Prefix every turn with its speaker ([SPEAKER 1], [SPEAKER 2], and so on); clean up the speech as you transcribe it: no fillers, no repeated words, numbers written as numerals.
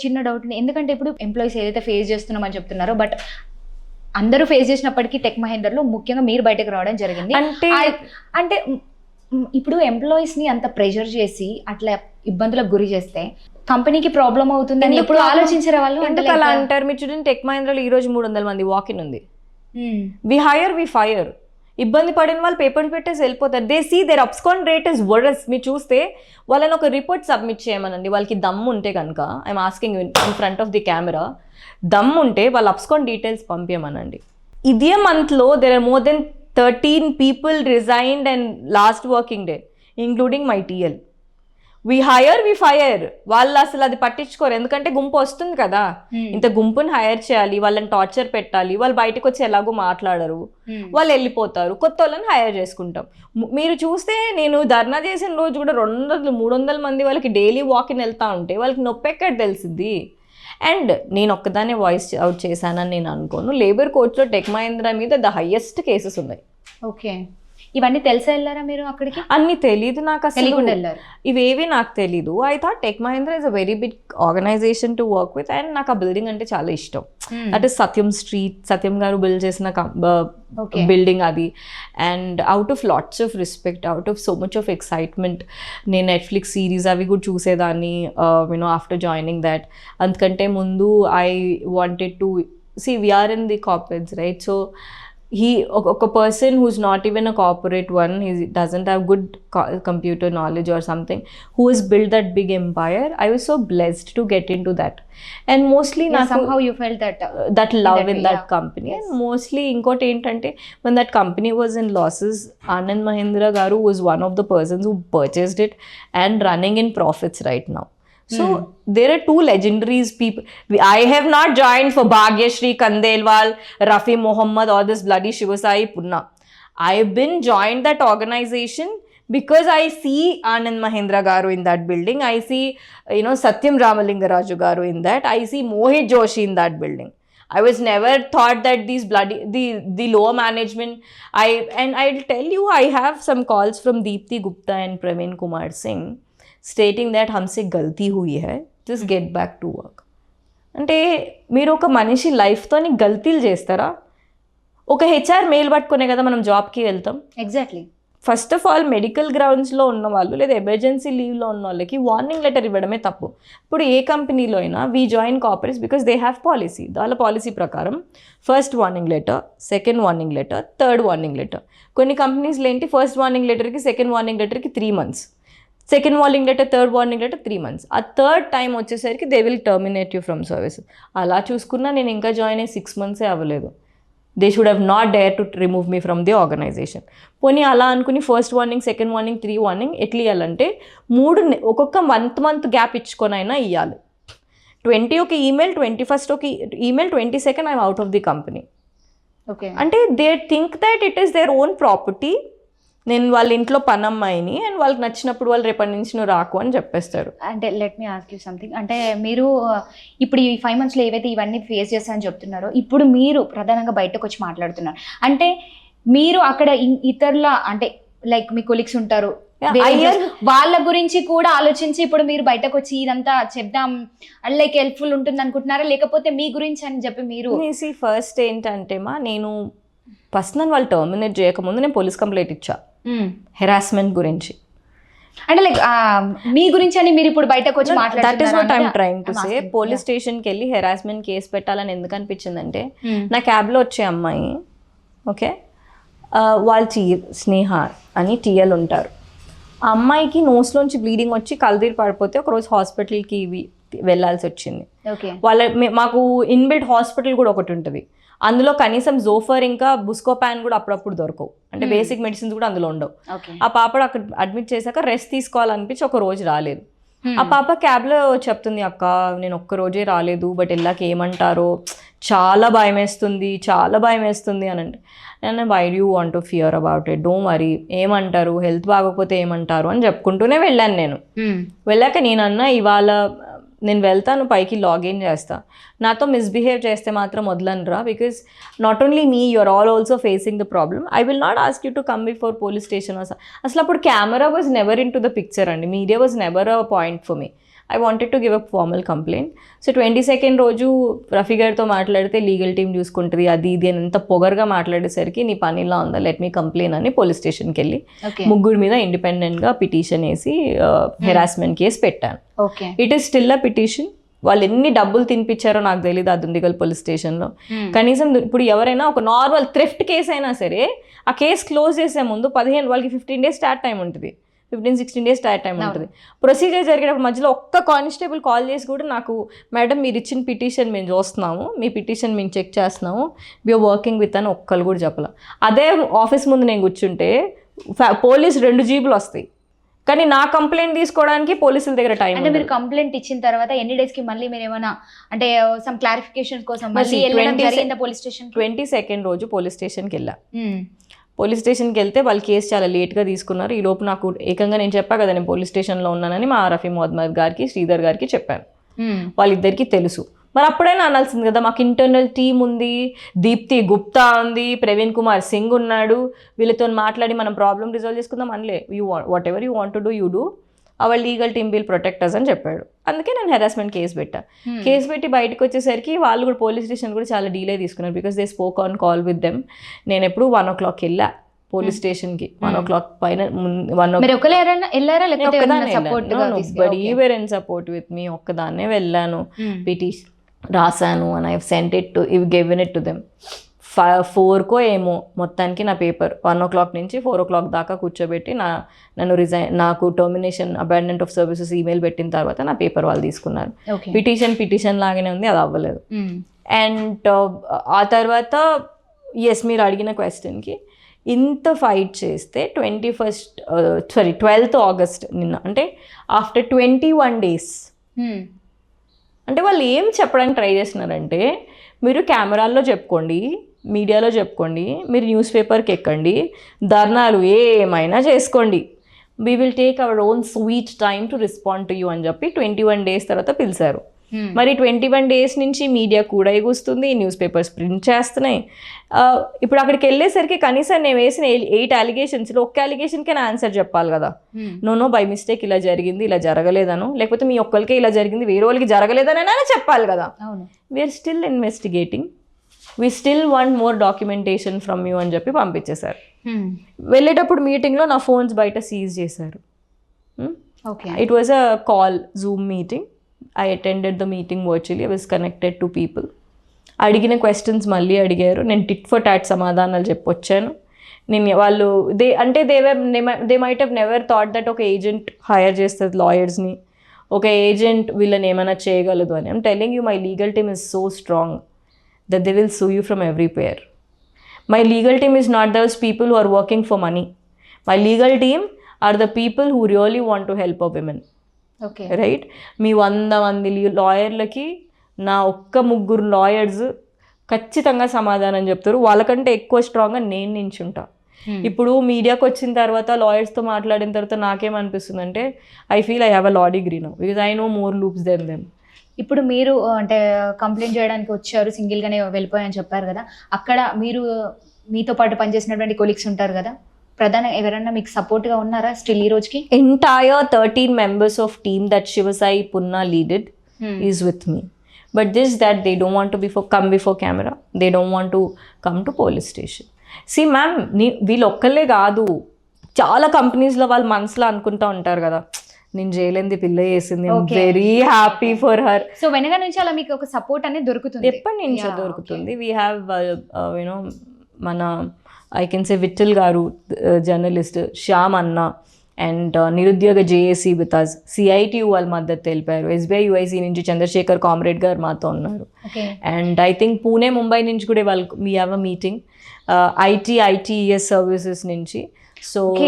[SPEAKER 1] చిన్న డౌట్ ఎందుకంటే ఇప్పుడు ఎంప్లాయీస్ ఏదైతే ఫేస్ చేస్తున్నామని చెప్తున్నారో బట్ అందరూ ఫేస్ చేసినప్పటికీ టెక్ మహేందర్లో ముఖ్యంగా మీరు బయటకు రావడం జరిగింది. అంటే ఇప్పుడు ఎంప్లాయీస్ ని అంత ప్రెషర్ చేసి అట్లా ఇబ్బందులకు గురి చేస్తే కంపెనీకి ప్రాబ్లం అవుతుందని ఎప్పుడు ఆలోచించే వాళ్ళు
[SPEAKER 2] ఎందుకు అలా అంటారు? మీరు చూడండి, టెక్ మహేంద్రలో ఈ రోజు 300 మంది వాకిన్ ఉంది. We hire we fire. ఇబ్బంది పడిన వాళ్ళు పేపర్స్ పెట్టేసి వెళ్ళిపోతారు. They see their abscond rate is worse. మీరు చూస్తే వాళ్ళని ఒక రిపోర్ట్ సబ్మిట్ చేయమనండి. వాళ్ళకి దమ్ము ఉంటే కనుక, I'm asking in front of the camera, దమ్ము ఉంటే వాళ్ళ అబ్స్కాండ్ డీటెయిల్స్ పంపించమనండి. ఇదే మంత్లో there are more than 13 people resigned and last working day, including my TL. We hire, we fire. వాళ్ళు అసలు అది పట్టించుకోరు. ఎందుకంటే గుంపు వస్తుంది కదా, ఇంత గుంపుని హైర్ చేయాలి, వాళ్ళని టార్చర్ పెట్టాలి, వాళ్ళు బయటకు వచ్చి ఎలాగో మాట్లాడరు, వాళ్ళు వెళ్ళిపోతారు, కొత్త వాళ్ళని హైర్ చేసుకుంటాం. మీరు చూస్తే నేను ధర్నా చేసిన రోజు కూడా 200-300 మంది వాళ్ళకి డైలీ వాకిన్ వెళ్తా ఉంటే వాళ్ళకి నొప్పి ఎక్కడ తెలిసింది. అండ్ నేను ఒక్కదానే వాయిస్ అవుట్ చేశానని నేను అనుకోను. లేబర్ కోర్ట్స్లో టెక్ మహేంద్ర మీద ద హైయెస్ట్ కేసెస్ ఉన్నాయి.
[SPEAKER 1] ఓకే, ఇవన్నీ తెలిసే వెళ్ళారా మీరు అక్కడికి?
[SPEAKER 2] అన్ని తెలీదు నాకు, అసలు
[SPEAKER 1] వెళ్ళారు
[SPEAKER 2] ఇవేవి నాకు తెలీదు. I thought Tech Mahindra is a very big organisation to work with. And నాకు ఆ బిల్డింగ్ అంటే చాలా ఇష్టం. That is Satyam street, Satyam గారు బిల్డ్ చేసిన బిల్డింగ్ అది. And out of lots of respect, out of so much of excitement నేను నెట్ఫ్లిక్స్ సిరీస్ అవి కూడా చూసేదాన్ని యూనో ఆఫ్టర్ జాయినింగ్ దట్. అందుకంటే ముందు I wanted to see we're in the corporates, right? So a person who's not even a corporate one, he doesn't have good computer knowledge or something, who has built that big empire. I was so blessed to get into that. And mostly
[SPEAKER 1] somehow you felt
[SPEAKER 2] that love in that company. Yes. And mostly inkoti entante, when that company was in losses, Anand Mahindra garu was one of the persons who purchased it and running in profits right now. So there are two legendary people. I have not joined for Bhagyashree, Kandelwal, Rafi Mohammed or this bloody Shivasai Punna. I have been joined that organization because I see Anand Mahindra garu in that building. I see, you know, Satyam Ramalingaraju garu in that. I see Mohit Joshi in that building. I was never thought that these bloody the lower management. I'll tell you, I have some calls from Deepti Gupta and Praveen Kumar Singh stating that हमसे गलती हुई है, just get back to work. అంటే మీరు ఒక మనిషి లైఫ్తోని గల్తీలు చేస్తారా? ఒక హెచ్ఆర్ మెయిల్ పట్టుకునే కదా మనం జాబ్కి వెళ్తాం.
[SPEAKER 1] Exactly.
[SPEAKER 2] First of all medical గ్రౌండ్స్లో ఉన్న వాళ్ళు లేదా ఎమర్జెన్సీ లీవ్లో ఉన్న వాళ్ళకి వార్నింగ్ లెటర్ ఇవ్వడమే తప్పు. ఇప్పుడు ఏ కంపెనీలో అయినా we join corporates because they have policy. వాళ్ళ పాలసీ ప్రకారం first warning letter, second warning letter, third warning letter. కొన్ని కంపెనీస్లో ఏంటి, ఫస్ట్ వార్నింగ్ లెటర్కి సెకండ్ వార్నింగ్ లెటర్కి 3 months, second warning letter, third warning letter 3 months. ఆ థర్డ్ టైం వచ్చేసరికి they will terminate you from service. అలా చూసుకున్నా నేను ఇంకా జాయిన్ అయ్యి 6 months అవ్వలేదు. They should have not dare to remove me from the organisation. పోనీ అలా అనుకుని first warning, second warning, 3 warning ఎట్లా ఇవ్వాలంటే 3 ఒక్కొక్క మంత్ గ్యాప్ ఇచ్చుకొని అయినా ఇవ్వాలి. 20 ఒక ఈమెయిల్, 21st ఒక email, 22nd I'm out of the company.
[SPEAKER 1] Okay,
[SPEAKER 2] అంటే they think that it is their own property. నేను వాళ్ళ ఇంట్లో పనమ్మాయిని అండ్ వాళ్ళకి నచ్చినప్పుడు వాళ్ళు రేపటి నుంచి నువ్వు రాకు అని చెప్పేస్తారు.
[SPEAKER 1] అంటే let me ask you something. అంటే మీరు ఇప్పుడు ఈ 5 monthsలో ఏవైతే ఇవన్నీ ఫేస్ చేస్తారని చెప్తున్నారో, ఇప్పుడు మీరు ప్రధానంగా బయటకు వచ్చి మాట్లాడుతున్నారు అంటే మీరు అక్కడ ఇతరుల అంటే లైక్ మీ కొలీగ్స్ ఉంటారు, వాళ్ళ గురించి కూడా ఆలోచించి ఇప్పుడు మీరు బయటకు వచ్చి ఇదంతా చెప్దాం లైక్ హెల్ప్ఫుల్ ఉంటుంది అనుకుంటున్నారా, లేకపోతే మీ గురించి అని చెప్పి మీరు?
[SPEAKER 2] ఫస్ట్ ఏంటంటే నేను పర్సనల్ వాళ్ళు టర్మినేట్ చేయకముందు నేను పోలీస్ కంప్లైంట్ ఇచ్చా హెరాస్మెంట్ గురించి.
[SPEAKER 1] అంటే లైక్ మీ గురించి అని మీరు ఇప్పుడు బయటకు వచ్చి మాట్లాడుతున్నారు.
[SPEAKER 2] That is what I'm trying to say. Police స్టేషన్కి వెళ్ళి హెరాస్మెంట్ కేసు పెట్టాలని ఎందుకు అనిపించిందంటే, నా క్యాబ్లో వచ్చే అమ్మాయి, ఓకే, వాళ్ళ స్నేహ అని టీఎల్ ఉంటారు. ఆ అమ్మాయికి నోస్లోంచి బ్లీడింగ్ వచ్చి కలదీరి పడిపోతే ఒకరోజు హాస్పిటల్కి వెళ్ళాల్సి వచ్చింది. మాకు ఇన్బిల్ట్ హాస్పిటల్ కూడా ఒకటి ఉంటుంది, అందులో కనీసం జోఫర్ ఇంకా బుస్కోపాన్ కూడా అప్పుడప్పుడు దొరకవు. అంటే బేసిక్ మెడిసిన్స్ కూడా అందులో ఉండవు. ఆ పాప అక్కడ అడ్మిట్ చేశాక రెస్ట్ తీసుకోవాలనిపించి ఒక రోజు రాలేదు. ఆ పాప క్యాబ్లో చెప్తుంది, అక్క నేను ఒక్క రోజే రాలేదు, బట్ వెళ్ళాక ఏమంటారో చాలా భయం వేస్తుంది అని అంటే, నేను why do want to fear about it, don't worry, ఏమంటారు, హెల్త్ బాగోకపోతే ఏమంటారు అని చెప్పుకుంటూనే వెళ్ళాను. నేను వెళ్ళాక నేనన్నా, ఇవాళ నేను వెళ్తాను పైకి లాగిన్ చేస్తా, నాతో మిస్బిహేవ్ చేస్తే మాత్రం వదలనురా, because not only me, you're all also facing the problem. I will not ask you to come before police station. అసలు అప్పుడు camera was never into the picture అండి, media was never a point for me. I wanted to give a formal complaint. So 22nd రోజు రఫీ గారితో మాట్లాడితే legal team చూసుకుంటుంది అది ఇది అని ఎంత పొగరుగా మాట్లాడేసరికి నీ పని ఇలా ఉందా, లెట్ మీ కంప్లైంట్ అని పోలీస్ స్టేషన్కి వెళ్ళి ముగ్గురు మీద ఇండిపెండెంట్గా పిటిషన్ వేసి హెరాస్మెంట్ కేసు పెట్టాను. It is still a petition. వాళ్ళు ఎన్ని డబ్బులు తినిపించారో నాకు తెలియదు ఆ దుండిగల్ పోలీస్ స్టేషన్లో. కనీసం ఇప్పుడు ఎవరైనా ఒక నార్మల్ థ్రిఫ్ట్ కేసు అయినా సరే ఆ కేసు క్లోజ్ చేసే ముందు వాళ్ళకి 15 days స్టార్ట్ టైం ఉంటుంది, 15-16 days స్టార్ట్ టైం ఉంటుంది. ప్రొసీజర్ జరిగేటప్పుడు మధ్యలో ఒక్క కానిస్టేబుల్ కాల్ చేసి కూడా నాకు మేడం మీరు ఇచ్చిన పిటిషన్ మేము చూస్తున్నాము, మీ పిటిషన్ మేము చెక్ చేస్తున్నాము, వీఆర్ వర్కింగ్ విత్ అని ఒక్కళ్ళు కూడా చెప్పాల. అదే ఆఫీస్ ముందు నేను కూర్చుంటే పోలీస్ 2 జీపులు వస్తాయి, కానీ నా కంప్లైంట్ తీసుకోవడానికి పోలీసుల దగ్గర టైం.
[SPEAKER 1] అంటే మీరు కంప్లైంట్ ఇచ్చిన తర్వాత ఎన్ని డేస్ కి మళ్ళీ మీరు ఏమైనా అంటే సమ్ క్లారిఫికేషన్ కోసం మళ్ళీ వెళ్ళడం జరిగిందా పోలీస్ స్టేషన్?
[SPEAKER 2] 22nd రోజు పోలీస్ స్టేషన్కి వెళ్ళా. పోలీస్ స్టేషన్కి వెళ్తే వాళ్ళు కేసు చాలా లేట్గా తీసుకున్నారు. ఈ లోపు నాకు ఏకంగా నేను చెప్పా కదా నేను పోలీస్ స్టేషన్లో ఉన్నానని మా రఫీ మొహమ్మద్ గారికి శ్రీధర్ గారికి చెప్పాను. వాళ్ళిద్దరికీ తెలుసు. మరి అప్పుడైనా అనాల్సింది కదా, మాకు ఇంటర్నల్ టీమ్ ఉంది, దీప్తి గుప్తా ఉంది, ప్రవీణ్ కుమార్ సింగ్ ఉన్నాడు, వీళ్ళతో మాట్లాడి మనం ప్రాబ్లం రిజాల్వ్ చేసుకుందాం అనలే. Whatever you want to do you do, our legal team will protect us అని చెప్పాడు. అందుకే నేను హెరాస్మెంట్ కేసు పెట్టా. కేసు పెట్టి బయటకు వచ్చేసరికి వాళ్ళు కూడా పోలీస్ స్టేషన్ కూడా చాలా డీలే తీసుకున్నారు, because they spoke on call with them. నేను ఎప్పుడు 1 o'clock వెళ్ళా పోలీస్ స్టేషన్కి. 1 o'clock పైన సపోర్ట్ విత్ మీ, ఒక్కదాన్నే వెళ్ళాను, పిటిషన్ రాశాను and I sent it to given it to them. 4 ఏమో మొత్తానికి నా పేపర్ 1 o'clock నుంచి 4 o'clock దాకా కూర్చోబెట్టి నన్ను నాకు termination abandonment of services email పెట్టిన తర్వాత నా పేపర్ వాళ్ళు తీసుకున్నారు. పిటిషన్ లాగానే ఉంది, అది అవ్వలేదు. అండ్ ఆ తర్వాత మీరు అడిగిన క్వశ్చన్కి ఇంత ఫైట్ చేస్తే 12th August నిన్న, అంటే ఆఫ్టర్ 21 days, అంటే వాళ్ళు ఏం చెప్పడానికి ట్రై చేస్తున్నారంటే మీరు కెమెరాల్లో చెప్పుకోండి, మీడియాలో చెప్పుకోండి, మీరు న్యూస్ పేపర్కి ఎక్కండి, ధర్నాలు ఏమైనా చేసుకోండి, we will take our own sweet time to respond to you అని చెప్పి 21 days తర్వాత పిలిచారు. మరి 21 days నుంచి మీడియా కూడా ఎగుస్తుంది, న్యూస్ పేపర్స్ ప్రింట్ చేస్తున్నాయి. ఇప్పుడు అక్కడికి వెళ్ళేసరికి కనీసం నేను వేసిన 8 allegations ఒక్క అలిగేషన్కే నా ఆన్సర్ చెప్పాలి కదా. నో బై మిస్టేక్ ఇలా జరిగింది, ఇలా జరగలేదను, లేకపోతే మీ ఒక్కరికే ఇలా జరిగింది వేరే వాళ్ళకి జరగలేదనైనా చెప్పాలి కదా. We're still investigating, we still want more documentation from you అని చెప్పి పంపించేశారు. వెళ్ళేటప్పుడు మీటింగ్లో నా ఫోన్స్ బయట సీజ్ చేశారు. It was a call, Zoom meeting. I attended the meeting virtually. I was connected to people. అడిగిన క్వశ్చన్స్ మళ్ళీ అడిగారు, నేను టిట్ ఫర్ టాట్ సమాధానాలు చెప్పొచ్చాను. నేను వాళ్ళు they might have never thought that ఒక ఏజెంట్ హైర్ చేస్తుంది లాయర్స్ని, ఒక ఏజెంట్ వీళ్ళని ఏమైనా చేయగలదు అని. I'm telling you my legal team is so strong that they will సూ you from everywhere. My legal team is not those people who are working for money. My legal team are the people who really want to help a women. Right, మీ 100 మంది లాయర్లకి నా 3 lawyers ఖచ్చితంగా సమాధానం చెప్తారు. వాళ్ళకంటే ఎక్కువ స్ట్రాంగ్గా నేను నించుంటా. ఇప్పుడు మీడియాకి వచ్చిన తర్వాత లాయర్స్తో మాట్లాడిన తర్వాత నాకేమనిపిస్తుంది అంటే I feel I have a law degree now because I know more loops than them.
[SPEAKER 1] ఇప్పుడు మీరు అంటే కంప్లైంట్ చేయడానికి వచ్చారు, సింగిల్గానే వెళ్ళిపోయాయని చెప్పారు కదా, అక్కడ మీతో పాటు పనిచేసినటువంటి కొలీగ్స్ ఉంటారు కదా, ప్రధాన ఎవరన్నా మీకు సపోర్ట్గా ఉన్నారా స్టిల్ ఈ రోజుకి?
[SPEAKER 2] Entire 13 members of team that Shivasai Punna leaded is with me. But that they don't want to come before camera. They don't want to come to police station. See ma'am, వీళ్ళు ఒక్కళ్ళే కాదు, చాలా కంపెనీస్లో వాళ్ళు మనసులో అనుకుంటూ ఉంటారు కదా, నేను చేయలేంది పిల్ల చేసింది, very happy for her.
[SPEAKER 1] So వెనక నుంచి అలా మీకు ఒక సపోర్ట్ అనేది దొరుకుతుంది?
[SPEAKER 2] ఎప్పటి నుంచో దొరుకుతుంది. వీ హ్యావ్ యూనో మన ఐ కెన్ సే విఠల్ గారు జర్నలిస్ట్, శ్యామ్ అన్న అండ్ నిరుద్యోగ జేఏసీ విత్ అస్, సిఐటియు వాళ్ళ మద్దతు తెలిపారు, ఎస్బీఐ యుఐసి నుంచి చంద్రశేఖర్ కామ్రేడ్ గారు మాతో ఉన్నారు. And I think Pune Mumbai నుంచి కూడా వాళ్ళు we have a meeting, ITES services నుంచి. సో